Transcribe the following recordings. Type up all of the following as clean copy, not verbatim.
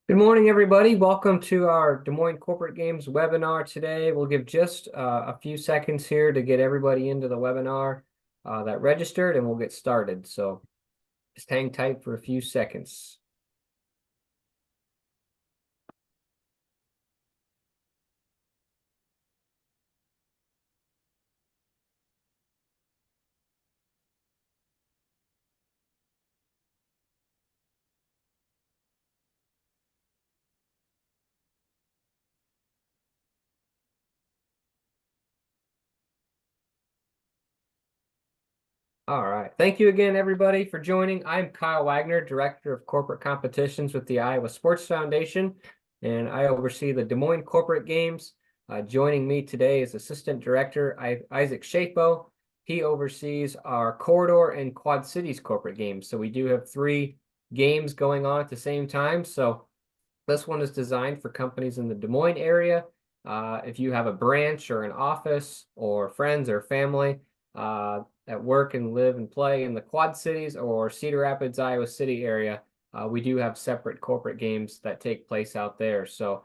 Good morning, everybody. Welcome to our Des Moines Corporate Games webinar today. We'll give just a few seconds here to get everybody into the webinar that registered, and we'll get started. So just hang tight for a few seconds. All right. Thank you again, everybody, for joining. I'm Kyle Wagner, Director of Corporate Competitions with the Iowa Sports Foundation, and I oversee the Des Moines Corporate Games. Joining me today is Assistant Director Isaac Shapo. He oversees our Corridor and Quad Cities Corporate Games. So we do have three games going on at the same time. So this one is designed for companies in the Des Moines area. If you have a branch or an office or friends or family that work and live and play in the Quad Cities or Cedar Rapids, Iowa City area, we do have separate corporate games that take place out there. So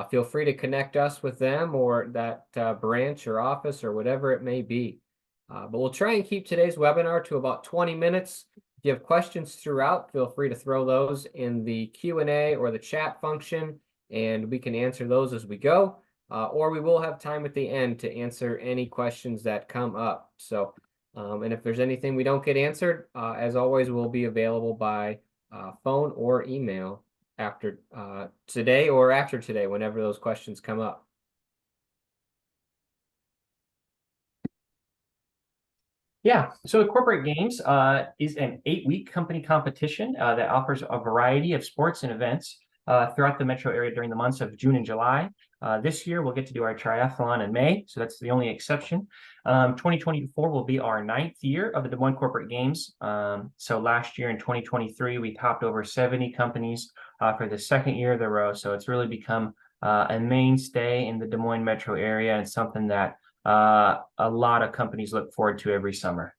feel free to connect us with them or that branch or office or whatever it may be. But we'll try and keep today's webinar to about 20 minutes. If you have questions throughout, feel free to throw those in the Q&A or the chat function, and we can answer those as we go. Or we will have time at the end to answer any questions that come up. So, and if there's anything we don't get answered, as always, we'll be available by phone or email after today or after today, whenever those questions come up. Yeah, so Corporate Games is an 8-week company competition that offers a variety of sports and events throughout the metro area during the months of June and July. This year, we'll get to do our triathlon in May, so that's the only exception. 2024 will be our 9th year of the Des Moines Corporate Games. So last year in 2023, we topped over 70 companies for the second year in a row. So it's really become a mainstay in the Des Moines metro area and something that a lot of companies look forward to every summer.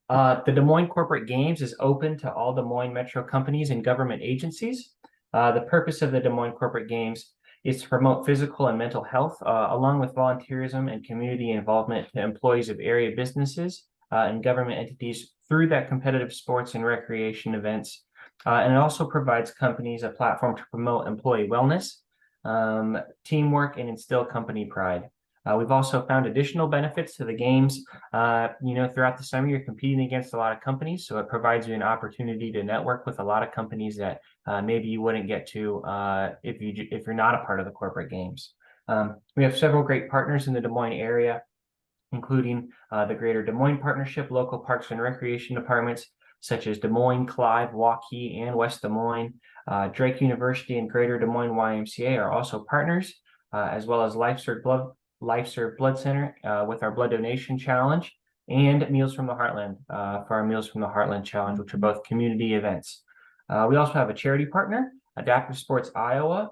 The Des Moines Corporate Games is open to all Des Moines metro companies and government agencies. The purpose of the Des Moines Corporate Games is to promote physical and mental health, along with volunteerism and community involvement to employees of area businesses and government entities through that competitive sports and recreation events. And it also provides companies a platform to promote employee wellness, teamwork, and instill company pride. We've also found additional benefits to the games. Throughout the summer, you're competing against a lot of companies, so it provides you an opportunity to network with a lot of companies that maybe you wouldn't get to if you're not a part of the corporate games. We have several great partners in the Des Moines area, including the Greater Des Moines Partnership, local parks and recreation departments, such as Des Moines, Clive, Waukee, and West Des Moines. Drake University and Greater Des Moines YMCA are also partners, as well as LifeServe Blood Center with our blood donation challenge, and Meals from the Heartland for our Meals from the Heartland challenge, which are both community events. We also have a charity partner, Adaptive Sports Iowa,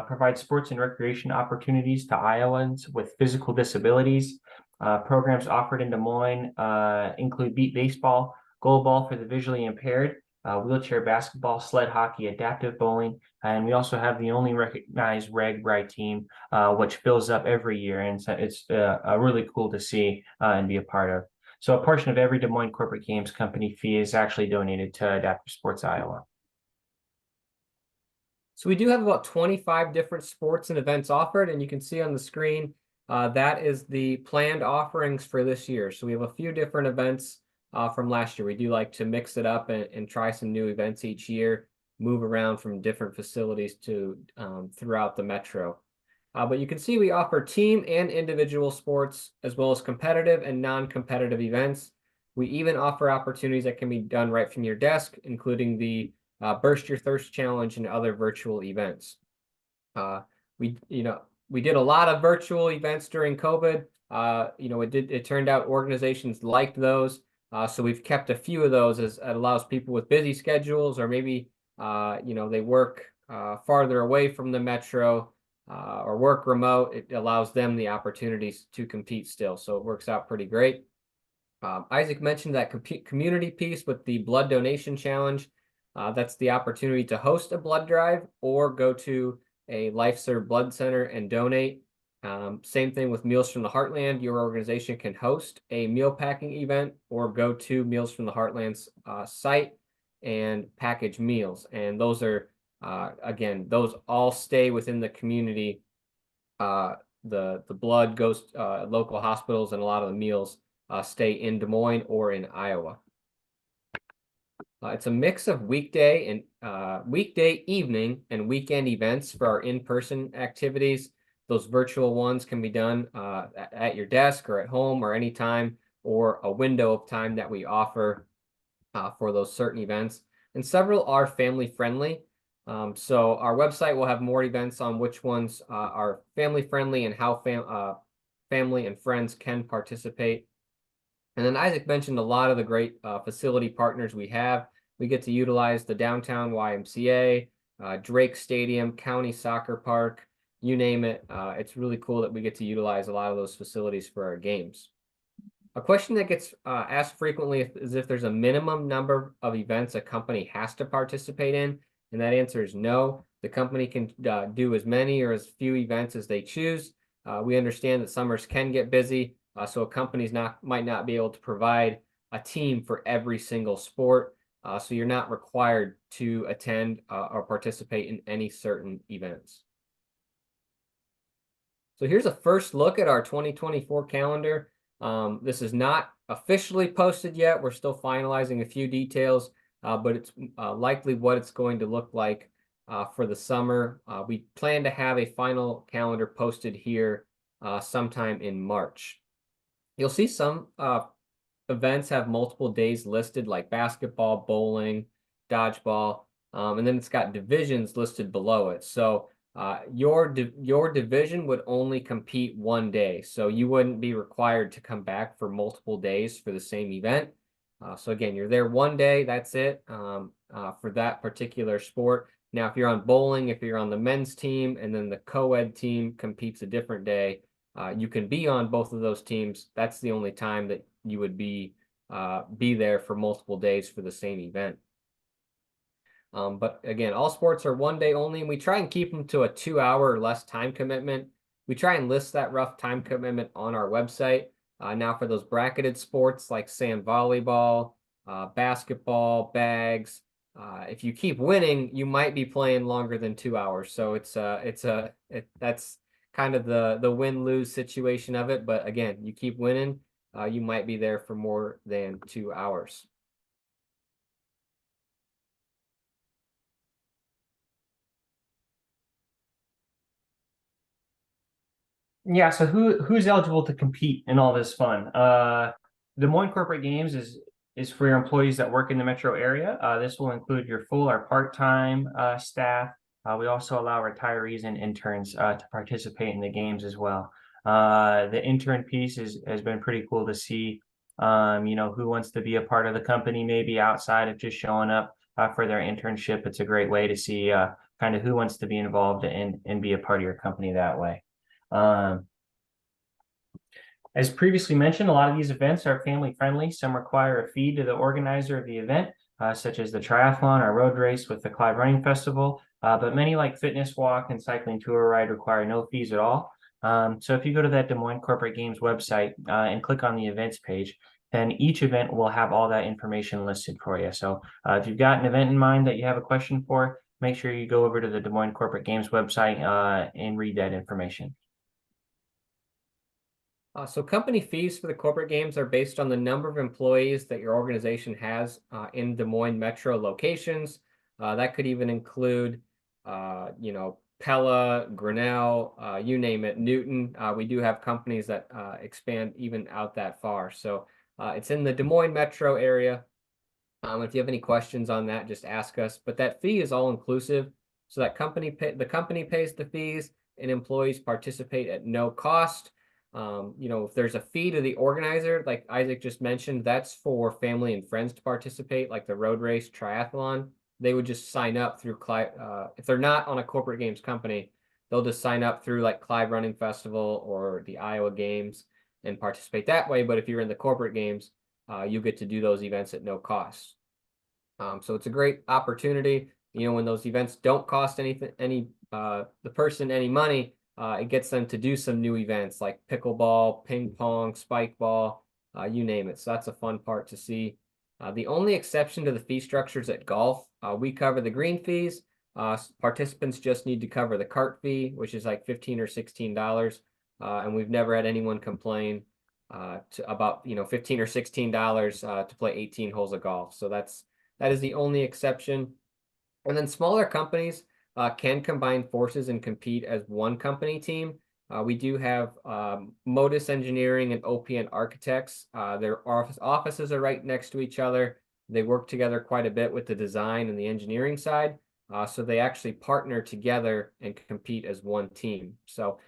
provides sports and recreation opportunities to Iowans with physical disabilities. Programs offered in Des Moines include beat baseball, goalball for the visually impaired, wheelchair basketball, sled hockey, adaptive bowling, and we also have the only recognized RAGBRAI team, which fills up every year, and so it's really cool to see and be a part of. So a portion of every Des Moines Corporate Games company fee is actually donated to Adaptive Sports Iowa. So we do have about 25 different sports and events offered, and you can see on the screen that is the planned offerings for this year. So we have a few different events from last year. We do like to mix it up and try some new events each year, move around from different facilities to throughout the metro. But you can see we offer team and individual sports, as well as competitive and non-competitive events. We even offer opportunities that can be done right from your desk, including the Burst Your Thirst Challenge and other virtual events. We did a lot of virtual events during COVID. It turned out organizations liked those. So we've kept a few of those as it allows people with busy schedules, or maybe they work farther away from the metro or work remote. It allows them the opportunities to compete still. So it works out pretty great. Isaac mentioned that community piece with the blood donation challenge. That's the opportunity to host a blood drive or go to a LifeServe blood center and donate. Same thing with Meals from the Heartland. Your organization can host a meal packing event or go to Meals from the Heartland's site and package meals. And those are, again, those all stay within the community. The blood goes local hospitals, and a lot of the meals stay in Des Moines or in Iowa. It's a mix of weekday and weekday evening and weekend events for our in-person activities. Those virtual ones can be done at your desk or at home or anytime, or a window of time that we offer for those certain events. And several are family friendly. So our website will have more events on which ones are family friendly and how family and friends can participate. And then Isaac mentioned a lot of the great facility partners we have. We get to utilize the downtown YMCA, Drake Stadium, County Soccer Park, you name it. It's really cool that we get to utilize a lot of those facilities for our games. A question that gets asked frequently is if there's a minimum number of events a company has to participate in, and that answer is no. The company can do as many or as few events as they choose. We understand that summers can get busy, so a company's might not be able to provide a team for every single sport. So you're not required to attend or participate in any certain events. So here's a first look at our 2024 calendar. This is not officially posted yet. We're still finalizing a few details, but it's likely what it's going to look like for the summer. We plan to have a final calendar posted here sometime in March. You'll see some events have multiple days listed, like basketball, bowling, dodgeball, and then it's got divisions listed below it. So your division would only compete one day, so you wouldn't be required to come back for multiple days for the same event. So again, you're there one day, that's it for that particular sport. Now, if you're on bowling, if you're on the men's team, and then the co-ed team competes a different day, you can be on both of those teams. That's the only time that you would be there for multiple days for the same event. But again, all sports are one day only, and we try and keep them to a 2-hour or less time commitment. We try and list that rough time commitment on our website. Now for those bracketed sports like sand volleyball, basketball, bags, if you keep winning, you might be playing longer than 2 hours. So that's kind of the win-lose situation of it. But again, you keep winning, you might be there for more than 2 hours. Yeah, so who's eligible to compete in all this fun? Des Moines Corporate Games is for your employees that work in the metro area. This will include your full or part-time staff. We also allow retirees and interns to participate in the games as well. The intern piece has been pretty cool to see. Who wants to be a part of the company, maybe outside of just showing up for their internship. It's a great way to see kind of who wants to be involved and be a part of your company that way. As previously mentioned, a lot of these events are family friendly. Some require a fee to the organizer of the event, such as the triathlon or road race with the Clive Running Festival. But many, like fitness walk and cycling tour ride, require no fees at all. So if you go to that Des Moines Corporate Games website and click on the events page, then each event will have all that information listed for you. So if you've got an event in mind that you have a question for, make sure you go over to the Des Moines Corporate Games website and read that information. So company fees for the corporate games are based on the number of employees that your organization has in Des Moines metro locations. That could even include, Pella, Grinnell, you name it, Newton. We do have companies that expand even out that far. So it's in the Des Moines metro area. If you have any questions on that, just ask us. But that fee is all inclusive. So that the company pays the fees and employees participate at no cost. If there's a fee to the organizer, like Isaac just mentioned, that's for family and friends to participate, like the road race triathlon. They would just sign up through if they're not on a corporate games company, they'll just sign up through like Clive Running Festival or the Iowa Games and participate that way. But if you're in the corporate games, you get to do those events at no cost. So it's a great opportunity. When those events don't cost anything, the person any money, it gets them to do some new events like pickleball, ping pong, spike ball, you name it. So that's a fun part to see. The only exception to the fee structures at golf, we cover the green fees. Participants just need to cover the cart fee, which is like $15 or $16. And we've never had anyone complain about $15 or $16 to play 18 holes of golf. So that is the only exception. And then smaller companies can combine forces and compete as one company team. We do have Modus Engineering and OPN Architects. Their offices are right next to each other. They work together quite a bit with the design and the engineering side. So they actually partner together and compete as one team. So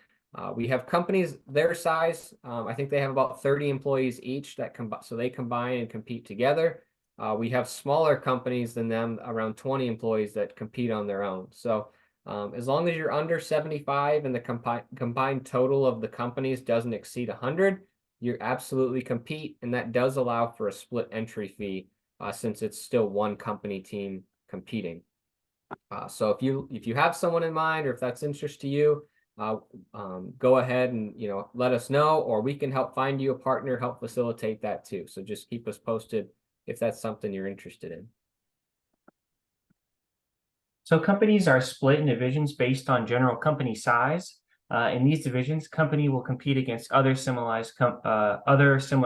we have companies their size. I think they have about 30 employees each so they combine and compete together. We have smaller companies than them, around 20 employees that compete on their own. So as long as you're under 75 and the combined total of the companies doesn't exceed 100, you absolutely compete, and that does allow for a split entry fee since it's still one company team competing. So if you have someone in mind, or if that's interest to you, go ahead and let us know, or we can help find you a partner, help facilitate that too. So just keep us posted if that's something you're interested in. So companies are split in divisions based on general company size. In these divisions, company will compete against other similar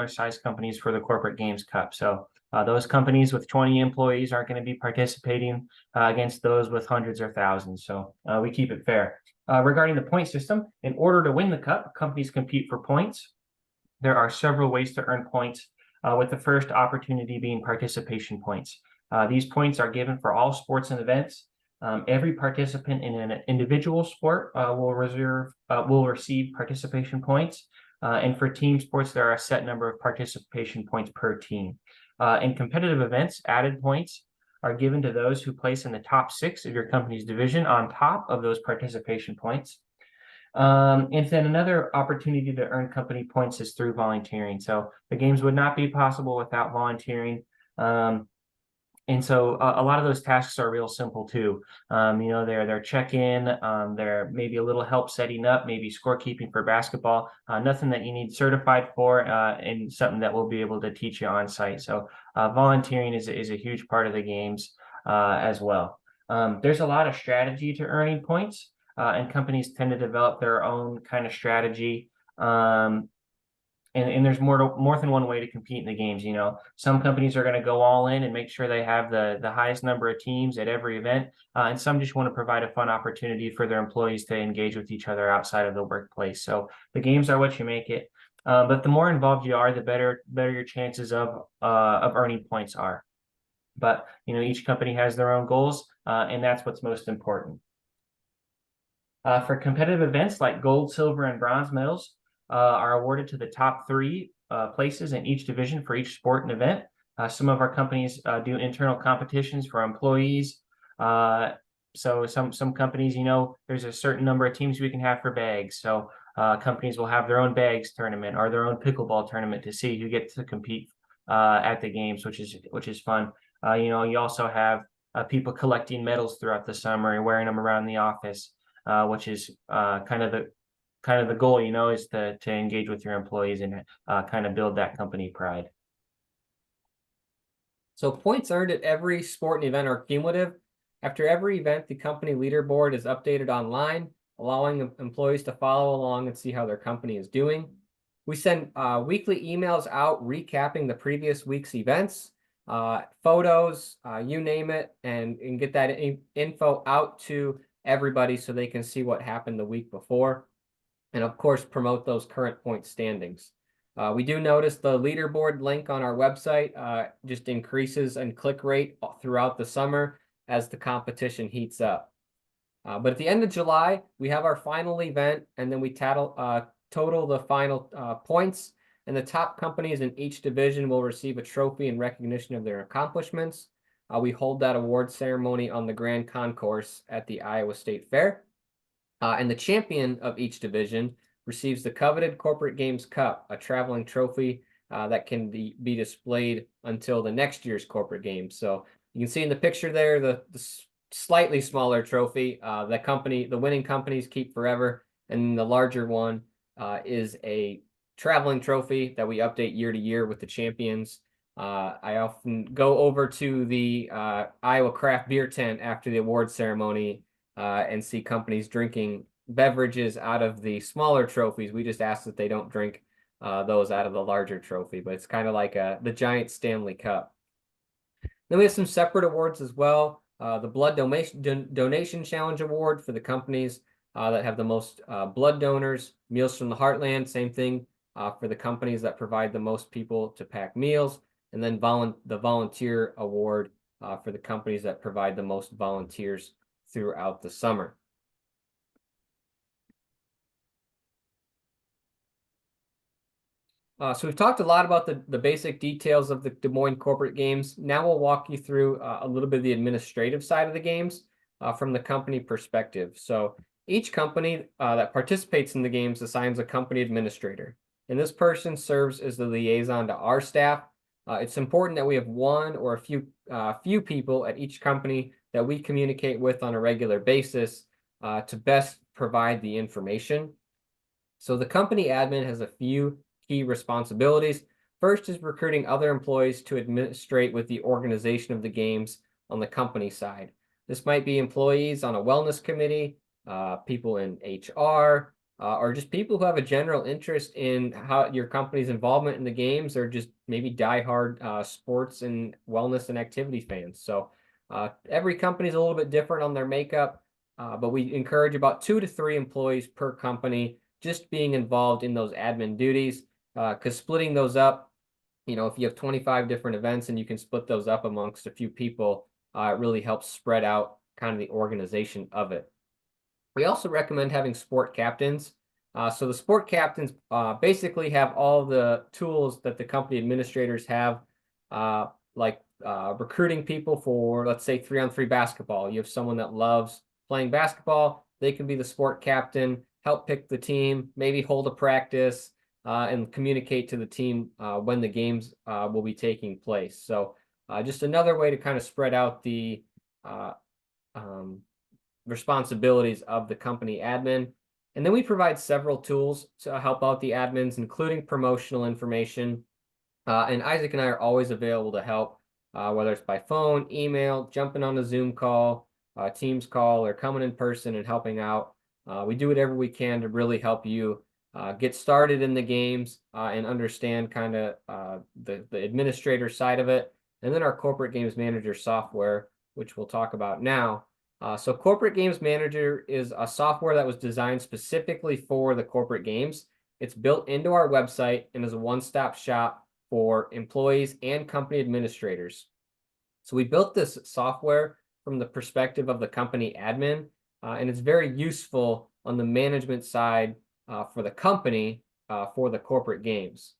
sized companies for the Corporate Games Cup. So those companies with 20 employees aren't going to be participating against those with hundreds or thousands. So we keep it fair. Regarding the point system, in order to win the cup, companies compete for points. There are several ways to earn points, with the first opportunity being participation points. These points are given for all sports and events. Every participant in an individual sport will receive participation points. And for team sports, there are a set number of participation points per team. In competitive events, added points are given to those who place in the top 6 of your company's division on top of those participation points. And then another opportunity to earn company points is through volunteering. So the games would not be possible without volunteering. And so a lot of those tasks are real simple too. They're check-in, they're maybe a little help setting up, maybe scorekeeping for basketball, nothing that you need certified for, and something that we'll be able to teach you on site. So volunteering is a huge part of the games as well. There's a lot of strategy to earning points, and companies tend to develop their own kind of strategy. And there's more than one way to compete in the games. Some companies are going to go all in and make sure they have the highest number of teams at every event, and some just want to provide a fun opportunity for their employees to engage with each other outside of the workplace. So the games are what you make it, but the more involved you are, the better your chances of earning points are. But each company has their own goals, and that's what's most important. For competitive events like gold, silver, and bronze medals, are awarded to the top 3 places in each division for each sport and event. Some of our companies do internal competitions for employees. So some companies, there's a certain number of teams we can have for bags. So companies will have their own bags tournament or their own pickleball tournament to see who gets to compete at the games, which is fun. You also have people collecting medals throughout the summer and wearing them around the office, which is kind of the goal, is to engage with your employees and kind of build that company pride. So points earned at every sport and event are cumulative. After every event, the company leaderboard is updated online, allowing employees to follow along and see how their company is doing. We send weekly emails out recapping the previous week's events, photos, you name it, and get that info out to everybody so they can see what happened the week before. And of course, promote those current point standings. We do notice the leaderboard link on our website just increases in click rate throughout the summer as the competition heats up. But at the end of July, we have our final event, and then we total the final points, and the top companies in each division will receive a trophy in recognition of their accomplishments. We hold that award ceremony on the Grand Concourse at the Iowa State Fair. And the champion of each division receives the coveted Corporate Games Cup, a traveling trophy that can be displayed until the next year's Corporate Games. So You can see in the picture there the slightly smaller trophy. The winning companies keep forever, and the larger one is a traveling trophy that we update year to year with the champions. I often go over to the Iowa craft beer tent after the award ceremony and see companies drinking beverages out of the smaller trophies. We just ask that they don't drink those out of the larger trophy, but it's kind of like the giant Stanley Cup. Then we have some separate awards as well. The Blood Donation Challenge Award for the companies that have the most blood donors. Meals from the Heartland, same thing for the companies that provide the most people to pack meals. And then the Volunteer Award for the companies that provide the most volunteers throughout the summer. So we've talked a lot about the basic details of the Des Moines Corporate Games. Now we'll walk you through a little bit of the administrative side of the games from the company perspective. So each company that participates in the games assigns a company administrator, and this person serves as the liaison to our staff. It's important that we have one or a few people at each company that we communicate with on a regular basis to best provide the information. So the company admin has a few key responsibilities. First is recruiting other employees to administrate with the organization of the games on the company side. This might be employees on a wellness committee, people in HR, or just people who have a general interest in how your company's involvement in the games, or just maybe diehard sports and wellness and activity fans. So every company is a little bit different on their makeup, but we encourage about 2 to 3 employees per company just being involved in those admin duties. Because splitting those up, if you have 25 different events and you can split those up amongst a few people, it really helps spread out kind of the organization of it. We also recommend having sport captains. So the sport captains basically have all the tools that the company administrators have, like recruiting people for, let's say, 3-on-3 basketball. You have someone that loves playing basketball, they can be the sport captain, help pick the team, maybe hold a practice, and communicate to the team when the games will be taking place. So just another way to kind of spread out the responsibilities of the company admin. And then we provide several tools to help out the admins, including promotional information. And Isaac and I are always available to help, whether it's by phone, email, jumping on a Zoom call, Teams call, or coming in person and helping out. We do whatever we can to really help you get started in the games and understand kind of the administrator side of it. And then our Corporate Games Manager software, which we'll talk about now. So Corporate Games Manager is a software that was designed specifically for the corporate games. It's built into our website and is a one-stop shop for employees and company administrators. So we built this software from the perspective of the company admin, and it's very useful on the management side for the company for the corporate games.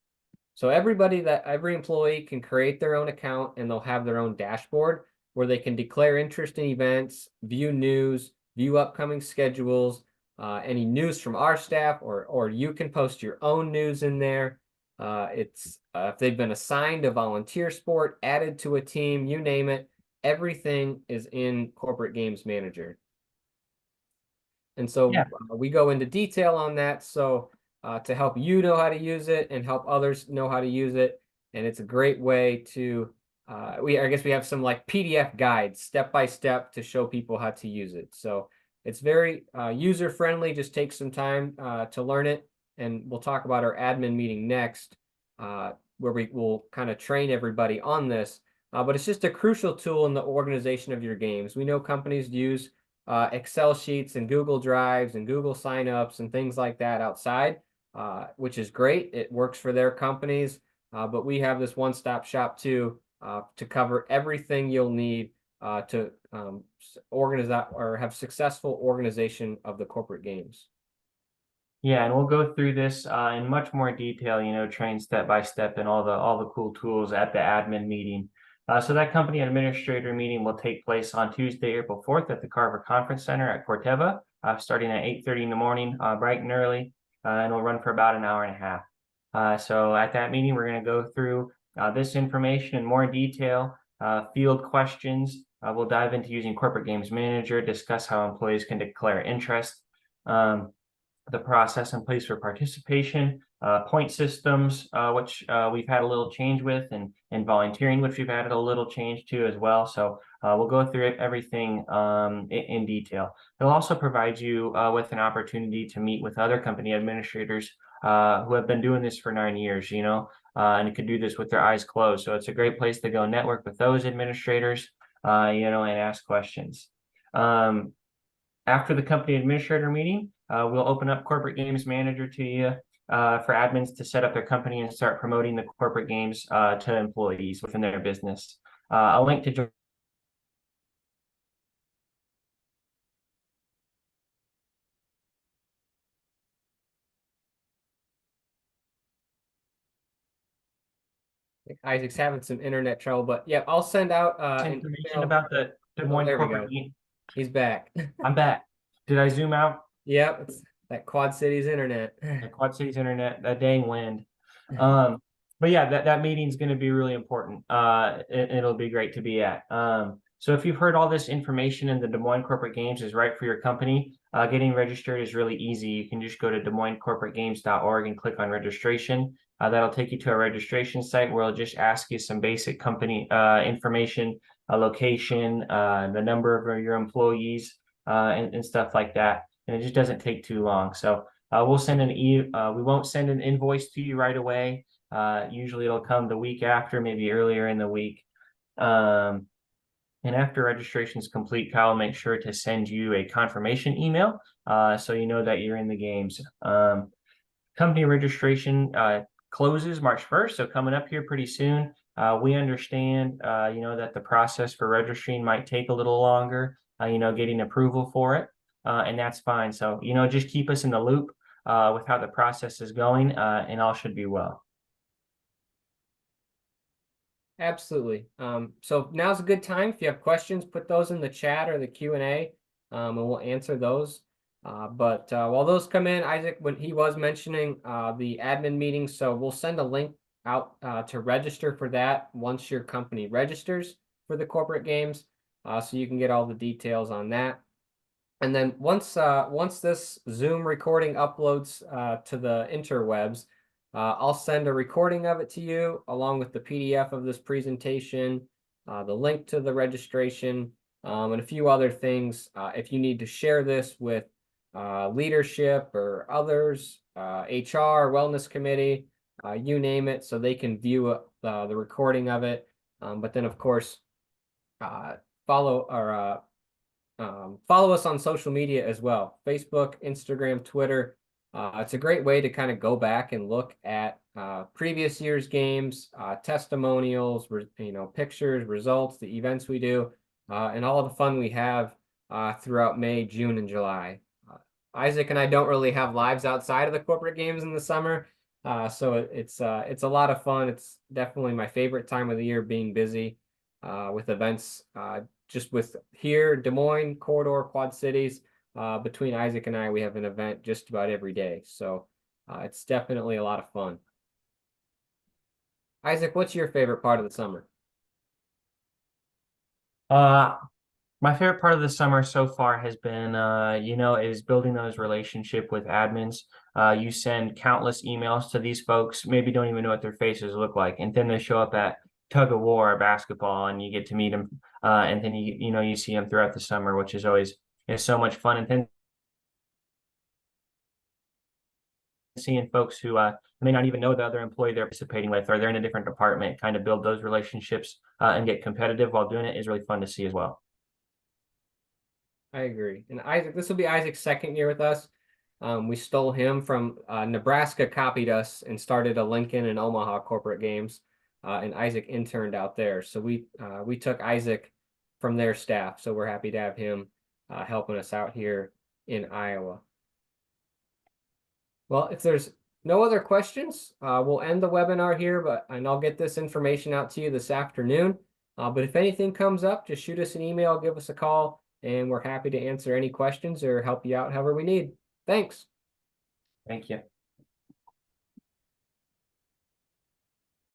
So every employee can create their own account, and they'll have their own dashboard where they can declare interest in events, view news, view upcoming schedules, any news from our staff, or you can post your own news in there. If they've been assigned a volunteer sport, added to a team, you name it, everything is in Corporate Games Manager. And so we go into detail on that. So to help you know how to use it and help others know how to use it. And it's a great way to, I guess we have some like PDF guides, step by step, to show people how to use it. So it's very user friendly. Just take some time to learn it. And we'll talk about our admin meeting next, where we will kind of train everybody on this. But it's just a crucial tool in the organization of your games. We know companies use Excel sheets and Google Drives and Google signups and things like that outside, which is great. It works for their companies, but we have this one-stop shop too to cover everything you'll need to organize that or have successful organization of the corporate games. Yeah, and we'll go through this in much more detail, train step by step and all the cool tools at the admin meeting. So that company administrator meeting will take place on Tuesday, April 4th at the Carver Conference Center at Corteva, starting at 8:30 in the morning, bright and early, and we'll run for about an hour and a half. So at that meeting, we're going to go through this information in more detail, field questions. We'll dive into using Corporate Games Manager, discuss how employees can declare interest, the process in place for participation, point systems, which we've had a little change with, and volunteering, which we've added a little change to as well. So we'll go through everything in detail. It'll also provide you with an opportunity to meet with other company administrators who have been doing this for 9 years, and you can do this with their eyes closed. So it's a great place to go network with those administrators, and ask questions. After the company administrator meeting, we'll open up Corporate Games Manager to you for admins to set up their company and start promoting the corporate games to employees within their business. A link to join. Isaac's having some internet trouble, but yeah, I'll send out Information about the Des Moines there we Corporate go. Game. He's back. I'm back. Did I zoom out? Yep, it's that Quad Cities internet. The Quad Cities internet, that dang wind. But yeah, that meeting's going to be really important. It'll be great to be at. So if you've heard all this information and the Des Moines Corporate Games is right for your company, getting registered is really easy. You can just go to DesMoinesCorporateGames.org and click on registration. That'll take you to a registration site where it'll just ask you some basic company information, a location, the number of your employees, and stuff like that. And it just doesn't take too long. So we'll send we won't send an invoice to you right away. Usually it'll come the week after, maybe earlier in the week. And after registration is complete, Kyle will make sure to send you a confirmation email so you know that you're in the games. Company registration closes March 1st, so coming up here pretty soon. We understand, that the process for registering might take a little longer, getting approval for it, and that's fine. So, just keep us in the loop with how the process is going, and all should be well. Absolutely. So now's a good time. If you have questions, put those in the chat or the Q&A, and we'll answer those. But while those come in, Isaac, when he was mentioning the admin meeting, so we'll send a link out to register for that once your company registers for the corporate games, so you can get all the details on that. And then once this Zoom recording uploads to the interwebs, I'll send a recording of it to you along with the PDF of this presentation, the link to the registration, and a few other things. If you need to share this with leadership or others, HR, wellness committee, you name it, so they can view the recording of it. But then, of course, follow us on social media as well: Facebook, Instagram, Twitter. It's a great way to kind of go back and look at previous year's games, testimonials, pictures, results, the events we do, and all the fun we have throughout May, June, and July. Isaac and I don't really have lives outside of the corporate games in the summer, so it's a lot of fun. It's definitely my favorite time of the year, being busy with events just with here, Des Moines, Corridor, Quad Cities. Between Isaac and I, we have an event just about every day. So it's definitely a lot of fun. Isaac, what's your favorite part of the summer? My favorite part of the summer so far has been, is building those relationship with admins. You send countless emails to these folks, maybe don't even know what their faces look like, and then they show up at tug of war or basketball, and you get to meet them, and then you see them throughout the summer, which is always so much fun. And then seeing folks who may not even know the other employee they're participating with, or they're in a different department, kind of build those relationships and get competitive while doing it is really fun to see as well. I agree. And Isaac, this will be Isaac's second year with us. We stole him from Nebraska, copied us, and started a Lincoln and Omaha corporate games. And Isaac interned out there. So we took Isaac from their staff. So we're happy to have him helping us out here in Iowa. Well, if there's no other questions, we'll end the webinar here, and I'll get this information out to you this afternoon. But if anything comes up, just shoot us an email, give us a call, and we're happy to answer any questions or help you out however we need. Thanks. Thank you.